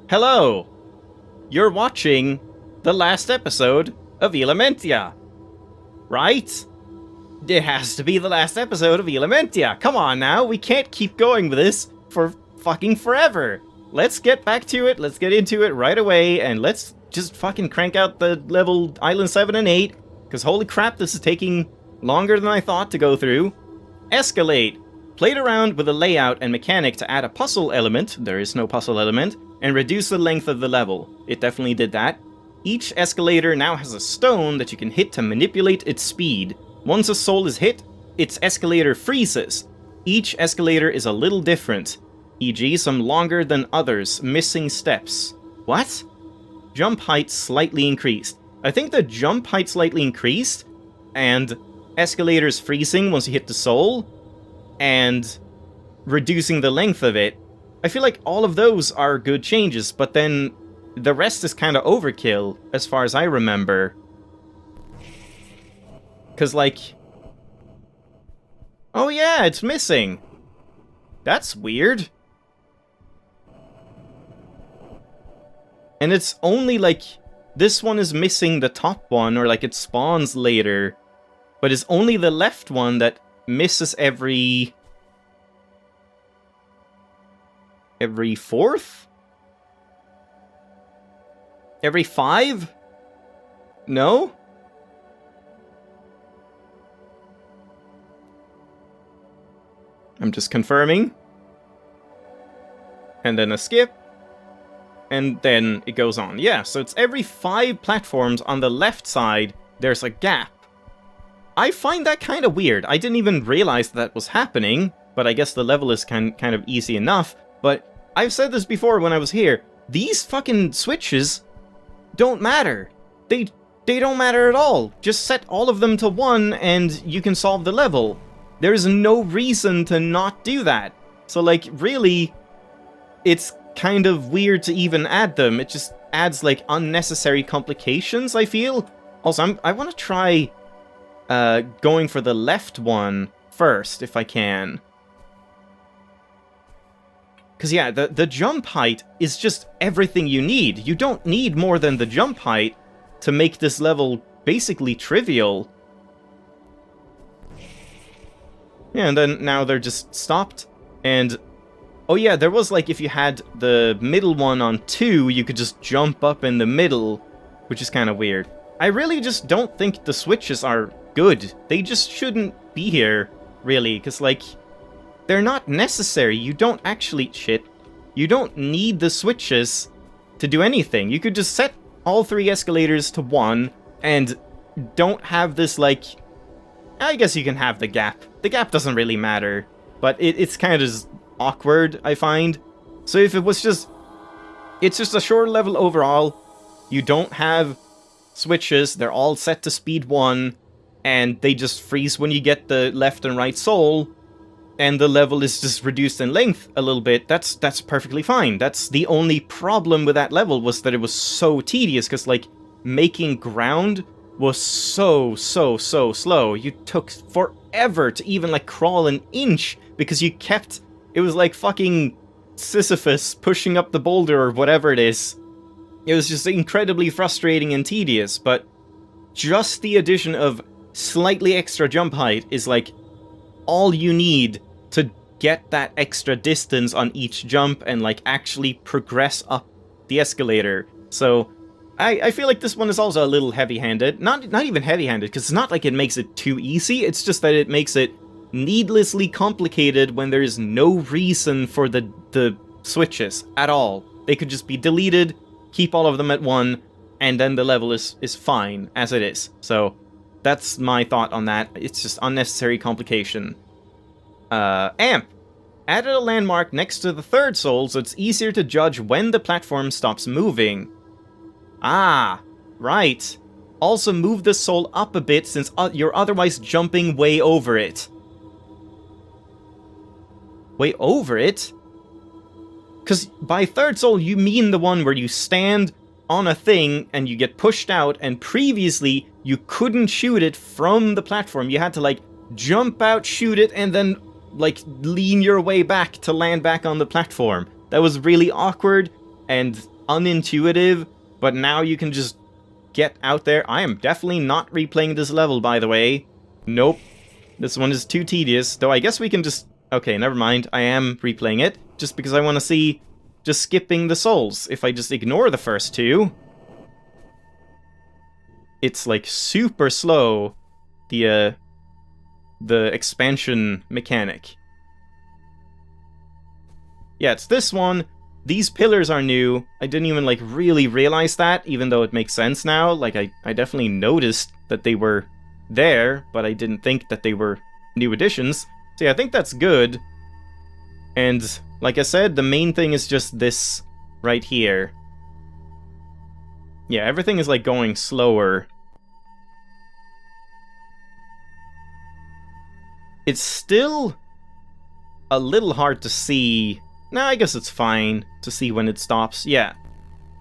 Hello! You're watching the last episode of Ilamentia, right? It has to be the last episode of Ilamentia. Come on now, we can't keep going with this for fucking forever. Let's get back to it, let's get into it right away, and let's just fucking crank out the level Island 7 and 8, because holy crap, this is taking longer than I thought to go through. Escalate. Played around with a layout and mechanic to add a puzzle element, there is no puzzle element, and reduce the length of the level. It definitely did that. Each escalator now has a stone that you can hit to manipulate its speed. Once a soul is hit, its escalator freezes. Each escalator is a little different, e.g. some longer than others, missing steps. What? Jump height slightly increased. I think the jump height slightly increased, and escalators freezing once you hit the soul, and reducing the length of it. I feel like all of those are good changes, but then the rest is kind of overkill, as far as I remember. Because, like... oh yeah, it's missing. That's weird. And it's only, like... this one is missing the top one, or like it spawns later. But it's only the left one that misses every fourth? Every 5? No? I'm just confirming. And then a skip. And then it goes on. Yeah, so it's every 5 platforms on the left side, there's a gap. I find that kind of weird. I didn't even realize that was happening, but I guess the level is kind of easy enough. But I've said this before when I was here. These fucking switches don't matter. They don't matter at all. Just set all of them to 1 and you can solve the level. There's no reason to not do that. So, like, really, it's kind of weird to even add them. It just adds, like, unnecessary complications, I feel. Also, I want to try... going for the left one first, if I can. Because, yeah, the jump height is just everything you need. You don't need more than the jump height to make this level basically trivial. Yeah, and then now they're just stopped. And, oh yeah, there was, like, if you had the middle one on 2, you could just jump up in the middle, which is kind of weird. I really just don't think the switches are good. They just shouldn't be here, really, because, like, they're not necessary. You don't actually... shit. You don't need the switches to do anything. You could just set all 3 escalators to 1, and don't have this, like... I guess you can have the gap. The gap doesn't really matter, but it's kind of just awkward, I find. So if it was just... it's just a short level overall. You don't have switches. They're all set to speed 1. And they just freeze when you get the left and right soul, and the level is just reduced in length a little bit. That's perfectly fine. That's the only problem with that level, was that it was so tedious, because, like, making ground was so slow. You took forever to even, like, crawl an inch, because you kept... it was like fucking Sisyphus pushing up the boulder or whatever it is. It was just incredibly frustrating and tedious, but just the addition of slightly extra jump height is, like, all you need to get that extra distance on each jump and, like, actually progress up the escalator. So I feel like this one is also a little heavy-handed. Not even heavy-handed, because it's not like it makes it too easy, it's just that it makes it needlessly complicated when there is no reason for the switches at all. They could just be deleted, keep all of them at 1, and then the level is fine as it is. So that's my thought on that. It's just unnecessary complication. Amp. Added a landmark next to the 3rd soul so it's easier to judge when the platform stops moving. Ah, right. Also move the soul up a bit since you're otherwise jumping way over it. Way over it? Because by 3rd soul you mean the one where you stand on a thing and you get pushed out, and previously you couldn't shoot it from the platform. You had to, like, jump out, shoot it, and then, like, lean your way back to land back on the platform. That was really awkward, and unintuitive, but now you can just get out there. I am definitely not replaying this level, by the way. Nope. This one is too tedious, though I guess we can just... Okay, never mind. I am replaying it, just because I want to see just skipping the souls. If I just ignore the first two... It's, like, super slow, the expansion mechanic. Yeah, it's this one. These pillars are new. I didn't even, like, really realize that, even though it makes sense now. Like, I definitely noticed that they were there, but I didn't think that they were new additions. So yeah, I think that's good. And, like I said, the main thing is just this right here. Yeah, everything is, like, going slower. It's still a little hard to see. No, I guess it's fine to see when it stops, yeah.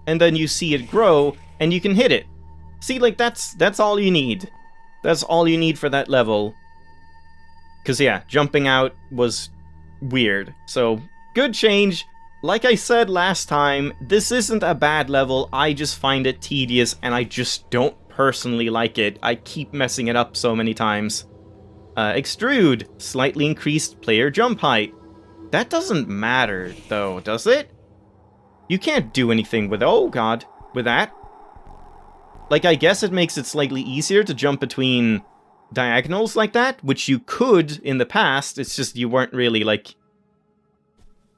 And then you see it grow, and you can hit it. See, like, that's all you need. That's all you need for that level. Because, yeah, jumping out was weird. So, good change. Like I said last time, this isn't a bad level, I just find it tedious, and I just don't personally like it. I keep messing it up so many times. Extrude, slightly increased player jump height. That doesn't matter, though, does it? You can't do anything with, oh god, with that. Like, I guess it makes it slightly easier to jump between diagonals like that, which you could in the past, it's just you weren't really, like...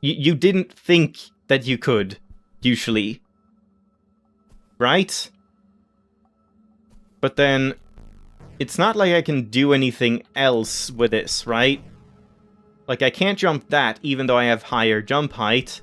You didn't think that you could, usually. Right? But then, it's not like I can do anything else with this, right? Like, I can't jump that, even though I have higher jump height.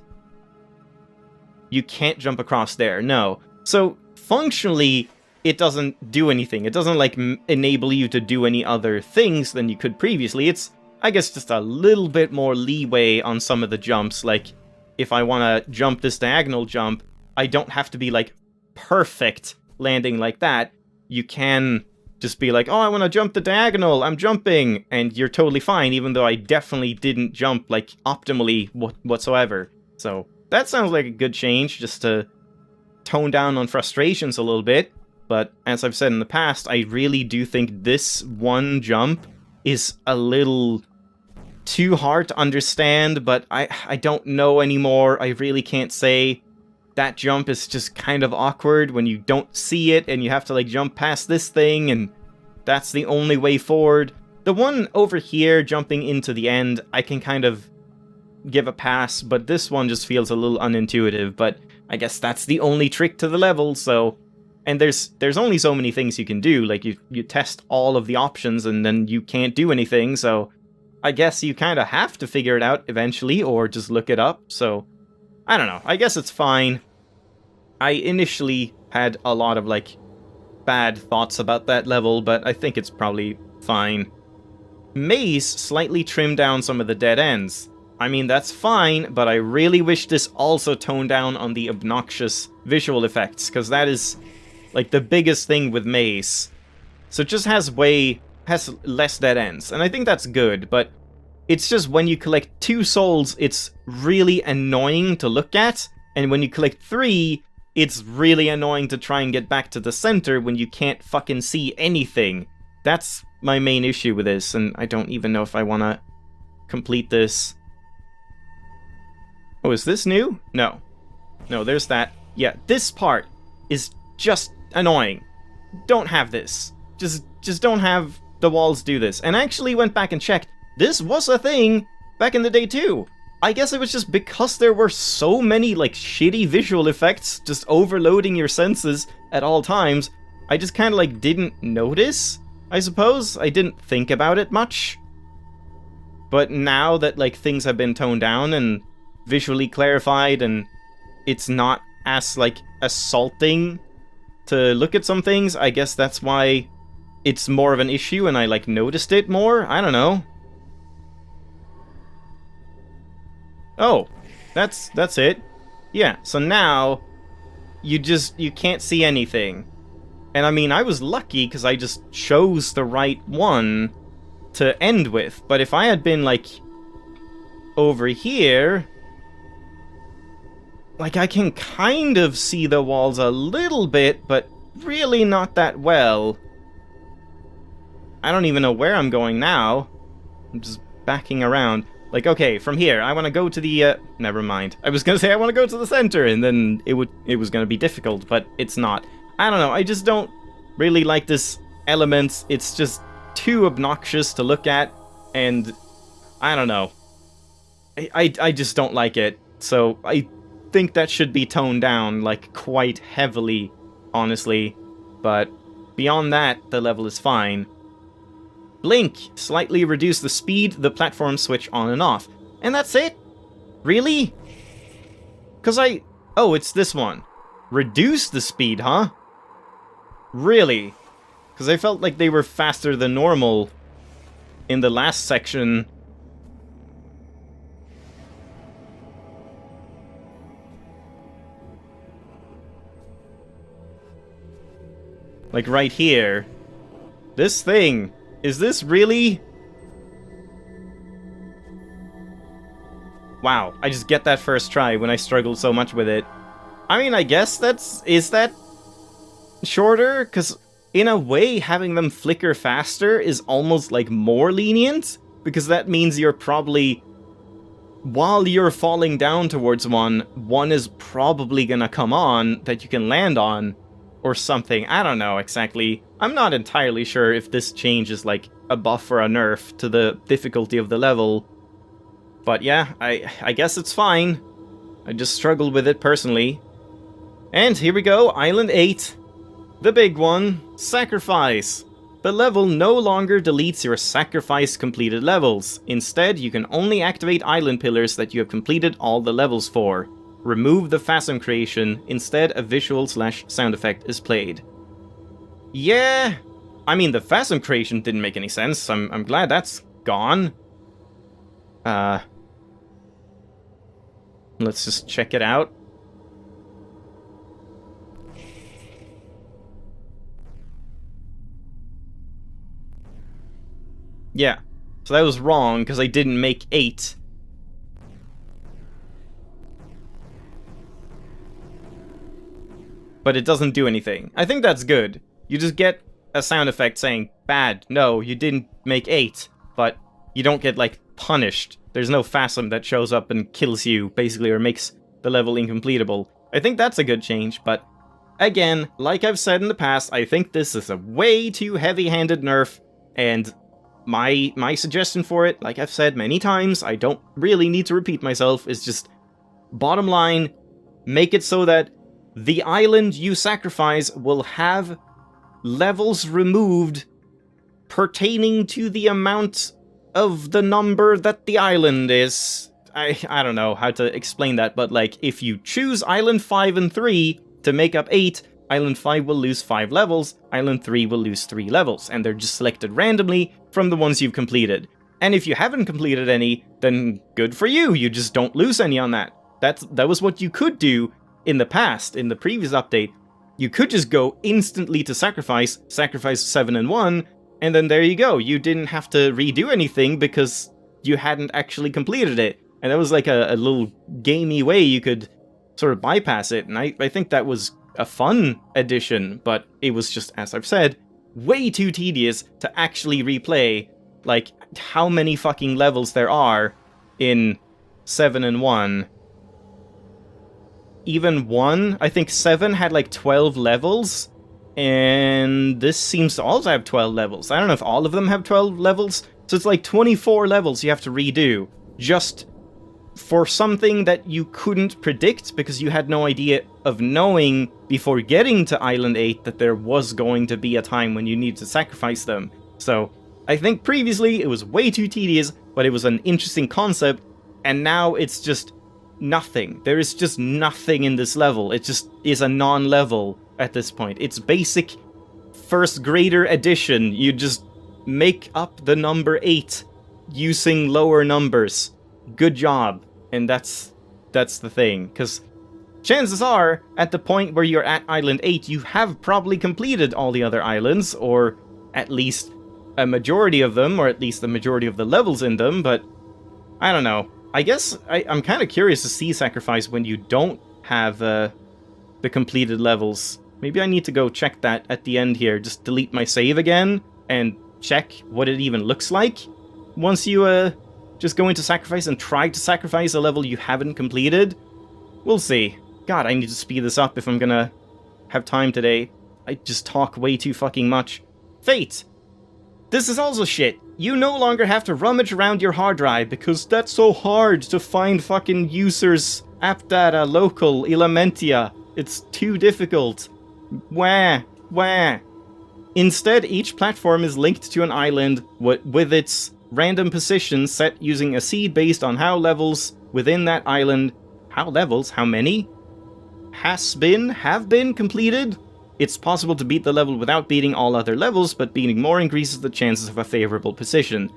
You can't jump across there, no. So, functionally, it doesn't do anything. It doesn't, like, enable you to do any other things than you could previously. It's, I guess, just a little bit more leeway on some of the jumps. Like, if I want to jump this diagonal jump, I don't have to be, like, perfect landing like that. You can just be like, oh, I want to jump the diagonal, I'm jumping, and you're totally fine, even though I definitely didn't jump, like, optimally whatsoever. So, that sounds like a good change, just to tone down on frustrations a little bit. But, as I've said in the past, I really do think this one jump is a little too hard to understand, but I don't know anymore. I really can't say. That jump is just kind of awkward when you don't see it and you have to, like, jump past this thing, and that's the only way forward. The one over here, jumping into the end, I can kind of give a pass, but this one just feels a little unintuitive, but I guess that's the only trick to the level, so... And there's only so many things you can do, like, you test all of the options and then you can't do anything, so I guess you kind of have to figure it out eventually, or just look it up, so I don't know, I guess it's fine. I initially had a lot of, like, bad thoughts about that level, but I think it's probably fine. Maze slightly trimmed down some of the dead ends. I mean, that's fine, but I really wish this also toned down on the obnoxious visual effects, because that is, like, the biggest thing with Maze. So it just has less dead ends, and I think that's good, but it's just when you collect 2 souls, it's really annoying to look at, and when you collect 3, it's really annoying to try and get back to the center when you can't fucking see anything. That's my main issue with this, and I don't even know if I want to complete this. Oh, is this new? No. No, there's that. Yeah, this part is just annoying. Don't have this. Just don't have the walls do this. And I actually went back and checked. This was a thing back in the day too. I guess it was just because there were so many, like, shitty visual effects just overloading your senses at all times. I just kind of, like, didn't notice, I suppose. I didn't think about it much. But now that, like, things have been toned down and visually clarified, and it's not as, like, assaulting to look at some things, I guess that's why it's more of an issue and I, like, noticed it more. I don't know. Oh, that's it. Yeah, so now you can't see anything. And I mean, I was lucky because I just chose the right one to end with. But if I had been, like, over here, Like, I can kind of see the walls a little bit, but really not that well. I don't even know where I'm going now. I'm just backing around. Like, okay, from here, I want to go to the, never mind. I was gonna say I want to go to the center, and then it was gonna be difficult, but it's not. I don't know, I just don't really like this element. It's just too obnoxious to look at, and I don't know. I just don't like it, so I think that should be toned down, like, quite heavily, honestly. But beyond that, the level is fine. Blink. Slightly reduce the speed the platforms switch on and off. And that's it? Really? Because oh, it's this one. Reduce the speed, huh? Really? Because I felt like they were faster than normal in the last section. Like right here. This thing. Is this really? Wow, I just get that first try when I struggled so much with it. I mean, I guess is that shorter? Because in a way, having them flicker faster is almost like more lenient. Because that means you're probably, while you're falling down towards one is probably gonna come on that you can land on. Or something. I don't know exactly. I'm not entirely sure if this change is like a buff or a nerf to the difficulty of the level. But yeah, I guess it's fine. I just struggled with it personally. And here we go, Island 8. The big one, Sacrifice. The level no longer deletes your sacrifice completed levels. Instead, you can only activate island pillars that you have completed all the levels for. Remove the Phasm creation, instead a visual/sound effect is played. Yeah, I mean the Phasm creation didn't make any sense. I'm glad that's gone. Let's just check it out. Yeah, so that was wrong because I didn't make 8. But it doesn't do anything. I think that's good. You just get a sound effect saying, bad, no, you didn't make 8, but you don't get, like, punished. There's no Phasm that shows up and kills you, basically, or makes the level incompletable. I think that's a good change, but again, like I've said in the past, I think this is a way too heavy-handed nerf, and my suggestion for it, like I've said many times, I don't really need to repeat myself, is just, bottom line, make it so that the island you sacrifice will have levels removed pertaining to the amount of the number that the island is. I don't know how to explain that, but like, if you choose Island 5 and 3 to make up 8, Island 5 will lose 5 levels, Island 3 will lose 3 levels, and they're just selected randomly from the ones you've completed. And if you haven't completed any, then good for you, you just don't lose any on that. That was what you could do in the past, in the previous update. You could just go instantly to sacrifice 7 and 1, and then there you go. You didn't have to redo anything because you hadn't actually completed it. And that was like a little gamey way you could sort of bypass it, and I think that was a fun addition, but it was just, as I've said, way too tedious to actually replay, like, how many fucking levels there are in 7 and 1. Even 1, I think 7 had like 12 levels, and this seems to also have 12 levels. I don't know if all of them have 12 levels, so it's like 24 levels you have to redo, just for something that you couldn't predict because you had no idea of knowing before getting to Island 8 that there was going to be a time when you needed to sacrifice them. So, I think previously it was way too tedious, but it was an interesting concept, and now it's just nothing. There is just nothing in this level. It just is a non-level at this point. It's basic first grader addition. You just make up the number 8 using lower numbers. Good job. And that's the thing. Because chances are, at the point where you're at Island 8, you have probably completed all the other islands, or at least a majority of them, or at least the majority of the levels in them, but I don't know. I guess I'm kind of curious to see Sacrifice when you don't have the completed levels. Maybe I need to go check that at the end here. Just delete my save again and check what it even looks like. Once you just go into sacrifice and try to sacrifice a level you haven't completed. We'll see. God, I need to speed this up if I'm gonna have time today. I just talk way too fucking much. Fate! This is also shit. You no longer have to rummage around your hard drive because that's so hard to find fucking users, app data, local, Ilamentia. It's too difficult. Wah. Instead, each platform is linked to an island with its random position set using a seed based on how levels within that island... How levels? How many? Have been completed? It's possible to beat the level without beating all other levels, but beating more increases the chances of a favorable position.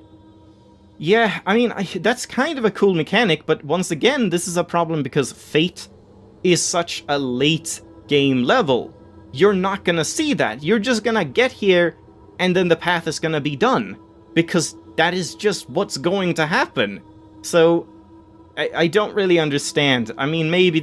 Yeah, I mean, that's kind of a cool mechanic, but once again, this is a problem because Fate is such a late game level. You're not gonna see that. You're just gonna get here, and then the path is gonna be done. Because that is just what's going to happen. So, I don't really understand. I mean, maybe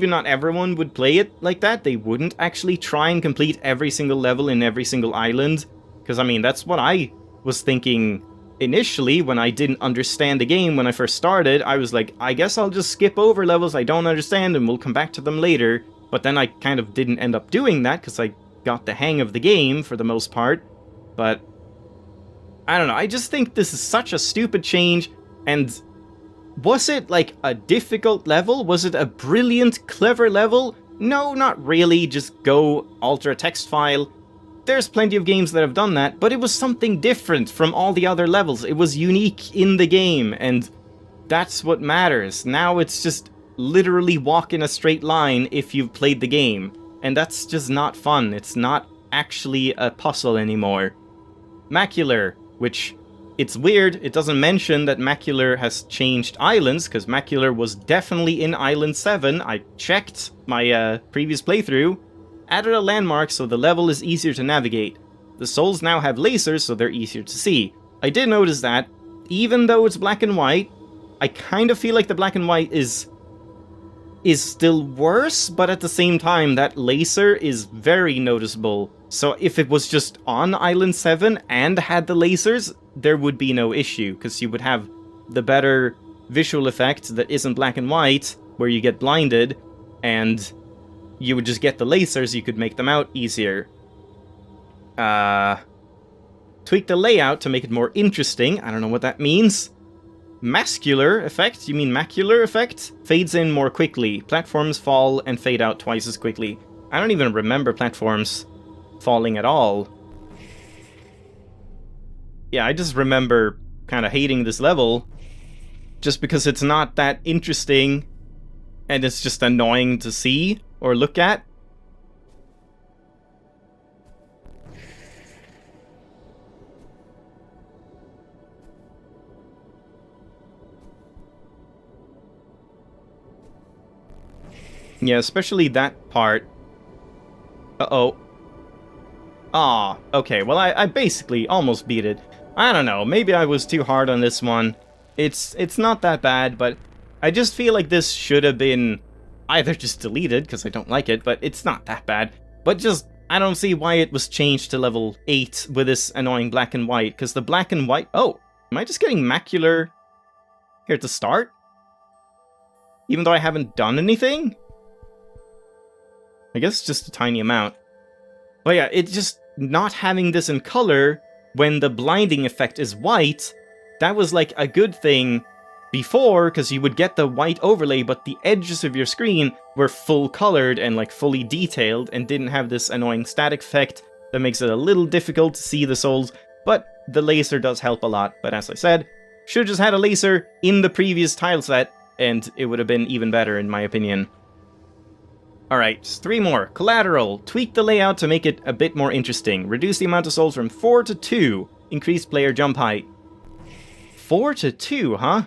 not everyone would play it like that. They wouldn't actually try and complete every single level in every single island. Because, I mean, that's what I was thinking initially when I didn't understand the game when I first started. I was like, I guess I'll just skip over levels I don't understand and we'll come back to them later. But then I kind of didn't end up doing that because I got the hang of the game for the most part. But I don't know, I just think this is such a stupid change, and was it like a difficult level? Was it a brilliant, clever level? No, not really, just go alter a text file. There's plenty of games that have done that, but it was something different from all the other levels. It was unique in the game, and that's what matters. Now it's just literally walk in a straight line if you've played the game, and that's just not fun. It's not actually a puzzle anymore. Macular, which, it's weird, it doesn't mention that Macular has changed islands, because Macular was definitely in Island 7, I checked my previous playthrough, added a landmark so the level is easier to navigate. The souls now have lasers so they're easier to see. I did notice that, even though it's black and white, I kind of feel like the black and white is still worse, but at the same time, that laser is very noticeable. So if it was just on Island 7 and had the lasers, there would be no issue, because you would have the better visual effect that isn't black and white, where you get blinded, and you would just get the lasers, you could make them out easier. Tweak the layout to make it more interesting. I don't know what that means. Mascular effect? You mean macular effect? Fades in more quickly. Platforms fall and fade out twice as quickly. I don't even remember platforms falling at all. Yeah, I just remember kind of hating this level just because it's not that interesting and it's just annoying to see or look at. Yeah, especially that part. Uh-oh. Ah, okay, well I basically almost beat it. I don't know, maybe I was too hard on this one. It's not that bad, but I just feel like this should have been either just deleted, because I don't like it, but it's not that bad. But just, I don't see why it was changed to level 8 with this annoying black and white, because the black and white... Oh, am I just getting macular here at the start? Even though I haven't done anything? I guess just a tiny amount. But yeah, it's just not having this in color when the blinding effect is white, that was like a good thing before, because you would get the white overlay, but the edges of your screen were full colored and like fully detailed and didn't have this annoying static effect that makes it a little difficult to see the souls, but the laser does help a lot. But as I said, should have just had a laser in the previous tile set, and it would have been even better in my opinion. Alright, just 3 more. Collateral. Tweak the layout to make it a bit more interesting. Reduce the amount of souls from 4 to 2. Increase player jump height. 4 to 2, huh?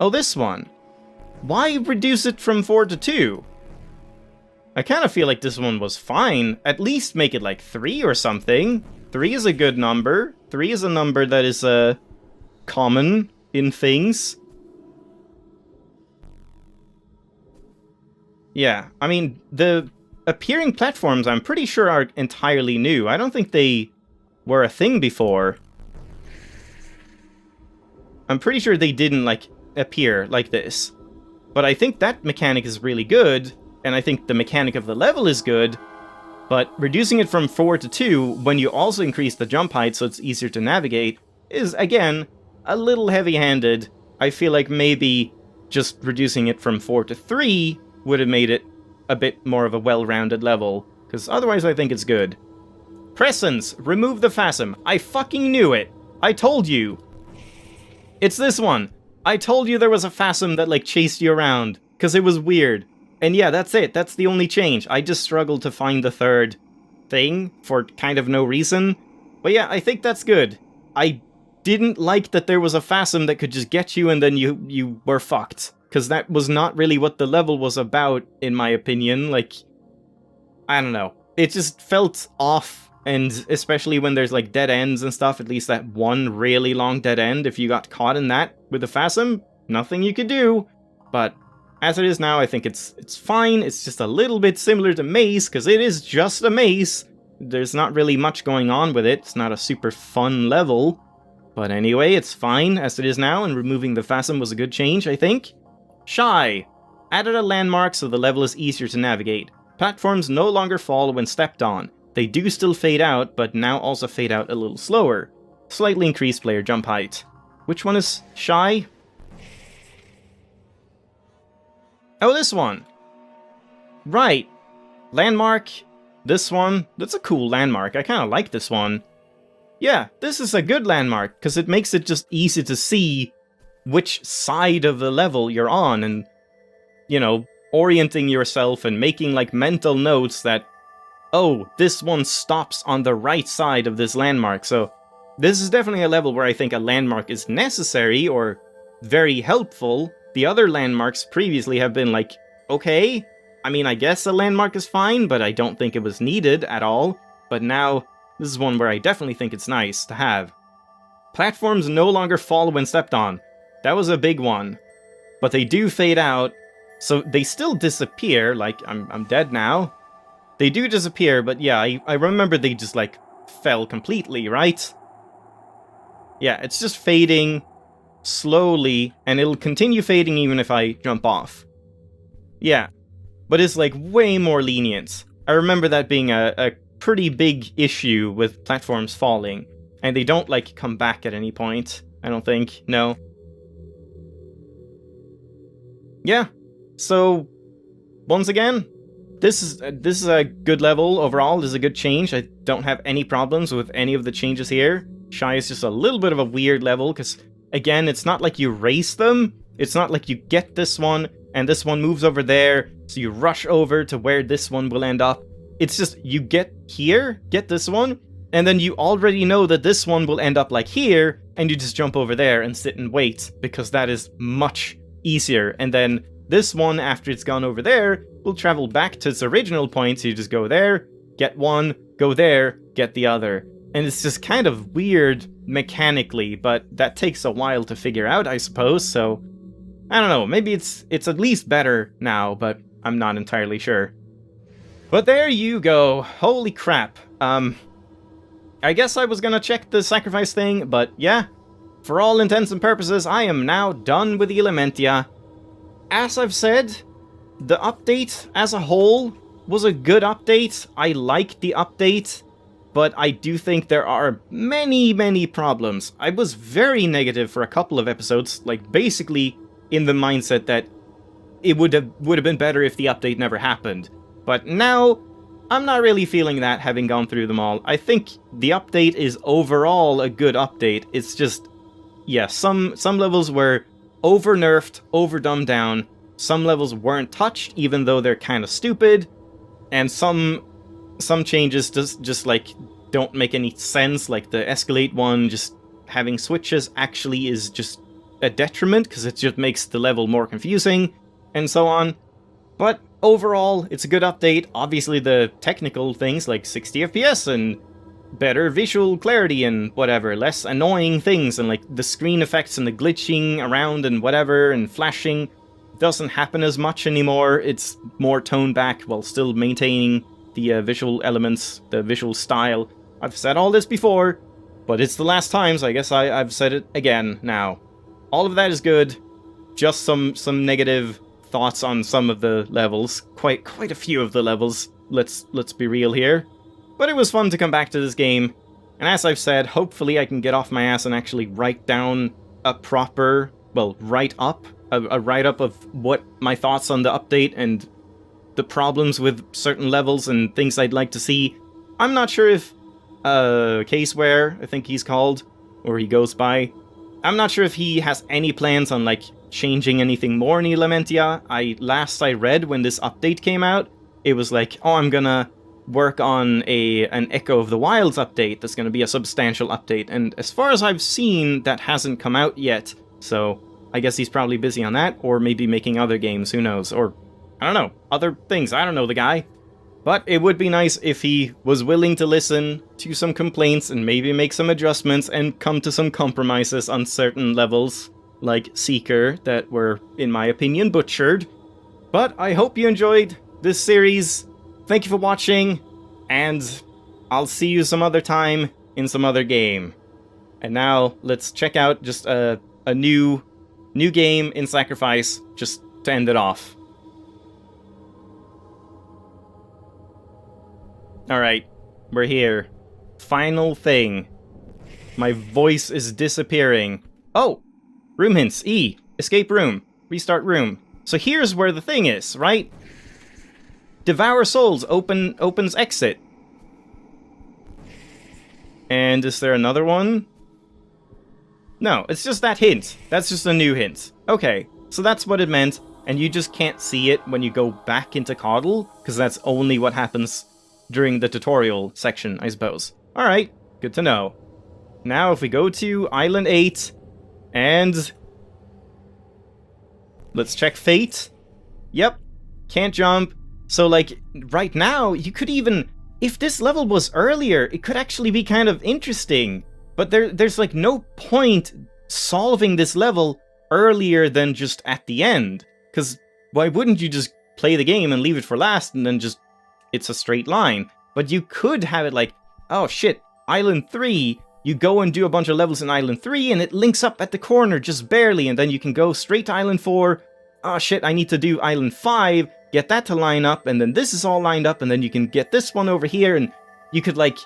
Oh, this one. Why reduce it from 4 to 2? I kind of feel like this one was fine. At least make it like 3 or something. 3 is a good number. 3 is a number that is common in things. Yeah, I mean, the appearing platforms I'm pretty sure are entirely new. I don't think they were a thing before. I'm pretty sure they didn't, like, appear like this. But I think that mechanic is really good, and I think the mechanic of the level is good, but reducing it from 4 to 2, when you also increase the jump height so it's easier to navigate, is, again, a little heavy-handed. I feel like maybe just reducing it from 4 to 3 would have made it a bit more of a well-rounded level, because otherwise I think it's good. Presence! Remove the phasm! I fucking knew it! I told you! It's this one! I told you there was a phasm that, like, chased you around, because it was weird. And yeah, that's it. That's the only change. I just struggled to find the third thing for kind of no reason. But yeah, I think that's good. I didn't like that there was a phasm that could just get you and then you were fucked. Because that was not really what the level was about, in my opinion. Like, I don't know. It just felt off. And especially when there's, like, dead ends and stuff, at least that one really long dead end, if you got caught in that with a phasm, nothing you could do. But as it is now, I think it's fine. It's just a little bit similar to Maze, because it is just a maze. There's not really much going on with it. It's not a super fun level. But anyway, it's fine as it is now, and removing the phasm was a good change, I think. Shy. Added a landmark so the level is easier to navigate. Platforms no longer fall when stepped on. They do still fade out, but now also fade out a little slower. Slightly increased player jump height. Which one is Shy? Oh, this one! Right. Landmark. This one. That's a cool landmark. I kind of like this one. Yeah, this is a good landmark, because it makes it just easy to see which side of the level you're on, and, you know, orienting yourself and making, like, mental notes that, oh, this one stops on the right side of this landmark. So this is definitely a level where I think a landmark is necessary or very helpful. The other landmarks previously have been like, okay, I mean, I guess a landmark is fine, but I don't think it was needed at all. But now, this is one where I definitely think it's nice to have. Platforms no longer fall when stepped on. That was a big one. But they do fade out, so they still disappear, like, I'm dead now. They do disappear, but yeah, I remember they just, like, fell completely, right? Yeah, it's just fading slowly, and it'll continue fading even if I jump off. Yeah, but it's, like, way more lenient. I remember that being a pretty big issue with platforms falling, and they don't, like, come back at any point, I don't think, no. Yeah, so, once again, This is a good level overall. This is a good change. I don't have any problems with any of the changes here. Shy is just a little bit of a weird level, because, again, it's not like you race them. It's not like you get this one, and this one moves over there, so you rush over to where this one will end up. It's just, you get here, get this one, and then you already know that this one will end up like here, and you just jump over there and sit and wait, because that is much easier. And then this one, after it's gone over there, will travel back to its original point, so you just go there, get one, go there, get the other. And it's just kind of weird mechanically, but that takes a while to figure out, I suppose, so I don't know, maybe it's at least better now, but I'm not entirely sure. But there you go. Holy crap. I guess I was gonna check the sacrifice thing, but yeah, for all intents and purposes, I am now done with Ilamentia. As I've said, the update as a whole was a good update. I liked the update, but I do think there are many problems. I was very negative for a couple of episodes, like basically in the mindset that it would have been better if the update never happened. But now, I'm not really feeling that, having gone through them all. I think the update is overall a good update. It's just, yeah, some levels were over-nerfed, over-dumbed down. Some levels weren't touched, even though they're kind of stupid. And some changes just like, don't make any sense, like the Escalate one, just having switches actually is just a detriment, because it just makes the level more confusing, and so on. But overall, it's a good update. Obviously the technical things like 60 FPS and better visual clarity and whatever, less annoying things, and like the screen effects and the glitching around and whatever, and flashing, doesn't happen as much anymore. It's more toned back while still maintaining the visual elements, the visual style. I've said all this before, but it's the last time, so I guess I've said it again now. All of that is good. Just some negative thoughts on some of the levels. Quite a few of the levels. Let's be real here. But it was fun to come back to this game. And as I've said, hopefully I can get off my ass and actually write down a proper, well, write-up. A write-up of what my thoughts on the update and the problems with certain levels and things I'd like to see. I'm not sure if Caseware, I think he's called, or he goes by. I'm not sure if he has any plans on, like, changing anything more in Ilamentia. Last I read, when this update came out, it was like, oh, I'm gonna work on an Echo of the Wilds update that's gonna be a substantial update, and as far as I've seen, that hasn't come out yet, so I guess he's probably busy on that, or maybe making other games, who knows, or, I don't know, other things, I don't know the guy. But it would be nice if he was willing to listen to some complaints and maybe make some adjustments and come to some compromises on certain levels, like Seeker, that were, in my opinion, butchered. But I hope you enjoyed this series. Thank you for watching, and I'll see you some other time in some other game. And now, let's check out just a new game in Sacrifice, just to end it off. Alright, we're here. Final thing. My voice is disappearing. Oh! Room hints. E. Escape room. Restart room. So here's where the thing is, right? Devour souls opens exit. And is there another one? No, it's just that hint. That's just a new hint. Okay, so that's what it meant, and you just can't see it when you go back into Coddle, because that's only what happens during the tutorial section, I suppose. Alright, good to know. Now if we go to Island 8, and let's check Fate. Yep, can't jump. So like, right now, you could even, if this level was earlier, it could actually be kind of interesting. But there's like no point solving this level earlier than just at the end. Because why wouldn't you just play the game and leave it for last and then just, it's a straight line. But you could have it like, oh shit, Island 3, you go and do a bunch of levels in Island 3 and it links up at the corner just barely, and then you can go straight to Island 4. Oh shit, I need to do Island 5, get that to line up, and then this is all lined up, and then you can get this one over here, and you could like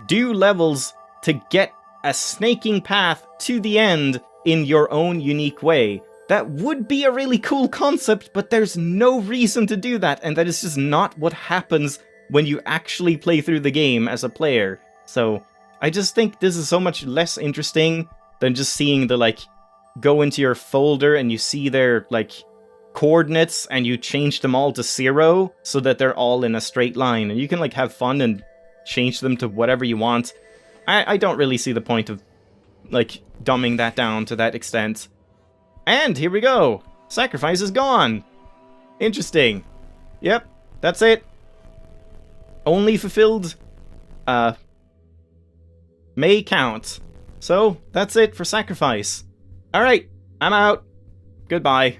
do levels to get a snaking path to the end in your own unique way. That would be a really cool concept, but there's no reason to do that, and that is just not what happens when you actually play through the game as a player. So, I just think this is so much less interesting than just seeing the, like, go into your folder and you see their, like, coordinates and you change them all to 0 so that they're all in a straight line, and you can, like, have fun and change them to whatever you want. I don't really see the point of, like, dumbing that down to that extent. And here we go! Sacrifice is gone! Interesting. Yep, that's it. Only fulfilled, may count. So, that's it for Sacrifice. Alright, I'm out. Goodbye.